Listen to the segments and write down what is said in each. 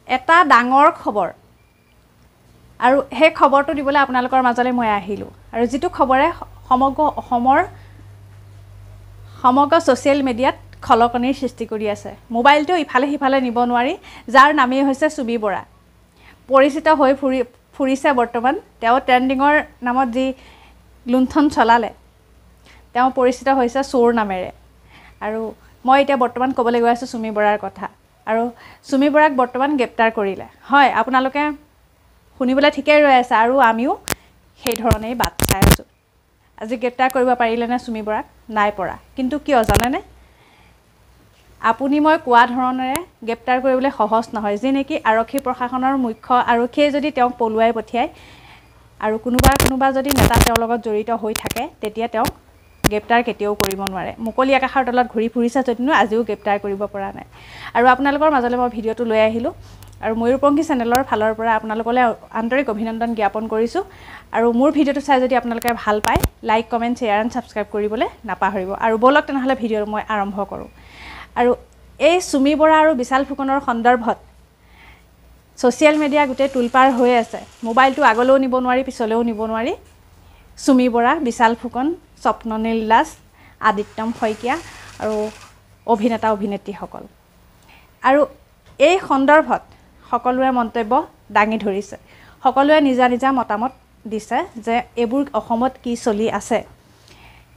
এটা ডাঙৰ খবৰ আৰু সেই খবৰটো দিবলৈ আপোনালোকৰ মাজলৈ মই আহিলোঁ আৰু যিটো খবৰে সমগ্ৰ ছ'চিয়েল মিডিয়াত খলকনিৰ সৃষ্টি কৰি আছে মোবাইলটো ইফালে সিফালে নিব নোৱাৰি যাৰ নামেই হৈছে চুমি বৰা পৰিচিত হৈ ফুৰিছে বৰ্তমান তেওঁ ট্ৰেণ্ডিঙৰ নামত যি লুণ্ঠন চলালে তেওঁ পৰিচিত হৈছে চোৰ নামেৰে আৰু মই এতিয়া বৰ্তমান ক'বলৈ গৈ আছোঁ চুমি বৰাৰ কথা আৰু চুমি বৰাক বৰ্তমান গ্ৰেপ্তাৰ কৰিলে হয় আপোনালোকে শুনিবলৈ ঠিকেই ৰৈ আছে আৰু আমিও সেই ধৰণেই বাট চাই আছোঁ আজি গ্ৰেপ্তাৰ কৰিব পাৰিলেনে চুমি বৰাক নাই পৰা কিন্তু কিয় জানেনে আপুনি মই কোৱা ধৰণেৰে গ্ৰেপ্তাৰ কৰিবলৈ সহজ নহয় যি নেকি আৰক্ষী প্ৰশাসনৰ মুখ্য আৰক্ষীয়ে যদি তেওঁক পলুৱাই পঠিয়ায় আৰু কোনোবা যদি নেতা তেওঁৰ লগত জড়িত হৈ থাকে তেতিয়া তেওঁক গ্ৰেপ্তাৰ কেতিয়াও কৰিব নোৱাৰে মুকলি আকাশৰ তলত ঘূৰি ফুৰিছে যদিও আজিও গ্ৰেপ্তাৰ কৰিব পৰা নাই আৰু আপোনালোকৰ মাজলৈ মই ভিডিঅ'টো লৈ আহিলোঁ আৰু ময়ূৰপংখী চেনেলৰ ফালৰ পৰা আপোনালোকলৈ আন্তৰিক অভিনন্দন জ্ঞাপন কৰিছোঁ আৰু মোৰ ভিডিঅ'টো চাই যদি আপোনালোকে ভাল পায় like comment share and subscribe কৰিবলৈ নাপাহৰিব আৰু বলক তেনেহ'লে ভিডিঅ'টো মই আৰম্ভ কৰোঁ আৰু এই চুমি বৰা আৰু বিশাল ফুকনৰ সন্দৰ্ভত ছ'চিয়েল মিডিয়া গোটেই তোলপাৰ হৈ আছে মোবাইলটো আগলৈও নিব নোৱাৰি পিছলৈও নিব নোৱাৰি চুমি বৰা বিশাল ফুকন স্বপ্ননীল দাস আদিত্যম শইকীয়া আৰু অভিনেতা অভিনেত্ৰীসকল আৰু এই সন্দৰ্ভত সকলোৰে মন্তব্য দাঙি ধৰিছে সকলোৱে নিজা নিজা মতামত দিছে যে এইবোৰ অসমত কি চলি আছে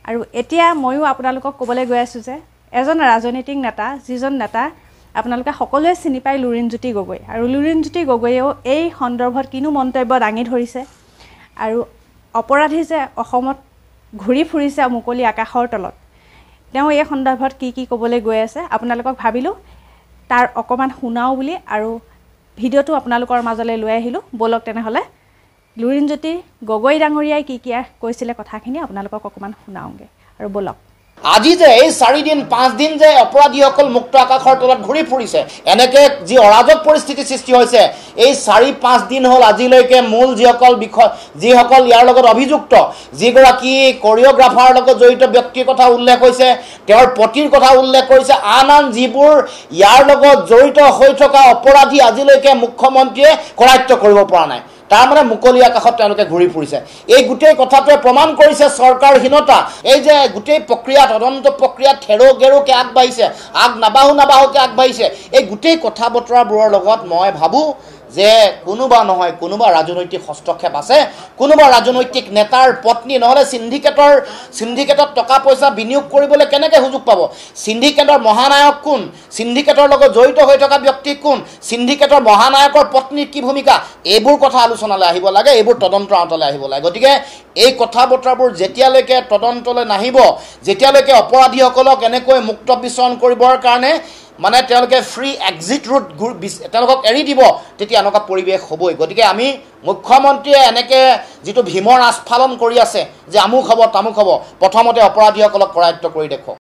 আৰু এতিয়া ময়ো আপোনালোকক ক'বলৈ গৈ আছোঁ যে এজন ৰাজনৈতিক নেতা যিজন নেতা আপোনালোকে সকলোৱে চিনি পায় লুৰিণজ্যোতি গগৈ আৰু লুৰিণজ্যোতি গগৈয়েও এই সন্দৰ্ভত কিনো মন্তব্য দাঙি ধৰিছে আৰু অপৰাধী যে অসমত ঘূৰি ফুৰিছে মুকলি আকাশৰ তলত তেওঁ এই সন্দৰ্ভত কি ক'বলৈ গৈ আছে আপোনালোকক ভাবিলোঁ তাৰ অকণমান শুনাও বুলি আৰু ভিডিঅ'টো আপোনালোকৰ মাজলৈ লৈ আহিলোঁ বলক তেনেহ'লে লুৰিণজ্যোতি গগৈ ডাঙৰীয়াই কি কৈছিলে কথাখিনি আপোনালোকক অকণমান শুনাওঁগৈ আৰু বলক আজি যে এই 4 দিন 5 দিন যে অপৰাধীসকল মুক্ত আকাশৰ তলত ঘূৰি ফুৰিছে এনেকে যি অৰাজক পৰিস্থিতি সৃষ্টি হৈছে এই 4-5 দিন হ'ল আজিলৈকে মূল যিসকল ইয়াৰ লগত অভিযুক্ত যিগৰাকী কোৰিঅ'গ্ৰাফাৰৰ লগত জড়িত ব্যক্তিৰ কথা উল্লেখ হৈছে তেওঁৰ পতিৰ কথা উল্লেখ কৰিছে আন যিবোৰ ইয়াৰ লগত জড়িত হৈ থকা অপৰাধী আজিলৈকে মুখ্যমন্ত্ৰীয়ে কৰায়ত্ব কৰিব পৰা নাই তাৰ মানে মুকলি আকাশত তেওঁলোকে ঘূৰি ফুৰিছে এই গোটেই কথাটোৱে প্ৰমাণ কৰিছে চৰকাৰহীনতা এই যে গোটেই প্ৰক্ৰিয়া তদন্ত প্ৰক্ৰিয়া থেৰোগেৰোকে আগবাঢ়িছে নাবাহুকে আগবাঢ়িছে এই গোটেই কথা বতৰাবোৰৰ লগত মই ভাবোঁ যে কোনোবা নহয় কোনোবা ৰাজনৈতিক হস্তক্ষেপ আছে কোনোবা ৰাজনৈতিক নেতাৰ পত্নী নহ'লে সিন্ডিকেটত টকা পইচা বিনিয়োগ কৰিবলৈ কেনেকৈ সুযোগ পাব সিন্ডিকেটৰ মহানায়ক কোন সিন্ডিকেটৰ লগত জড়িত হৈ থকা ব্যক্তি কোন সিন্ডিকেটৰ মহানায়কৰ পত্নীৰ কি ভূমিকা এইবোৰ কথা আলোচনালৈ আহিব লাগে এইবোৰ তদন্তৰ আওতালৈ আহিব লাগে গতিকে এই কথা বতৰাবোৰ যেতিয়ালৈকে তদন্তলৈ নাহিব যেতিয়ালৈকে অপৰাধীসকলক এনেকৈ মুক্ত বিচৰণ কৰিবৰ কাৰণে মানে তেওঁলোকে ফ্ৰী এক্সিট ৰুট তেওঁলোকক এৰি দিব তেতিয়া এনেকুৱা পৰিৱেশ হ'বই গতিকে আমি মুখ্যমন্ত্ৰীয়ে এনেকৈ যিটো ভীমৰ আস্ফালন কৰি আছে যে আমুক হ'ব তামুক হ'ব প্ৰথমতে অপৰাধীসকলক কৰায়ত্ব কৰি দেখুৱাওক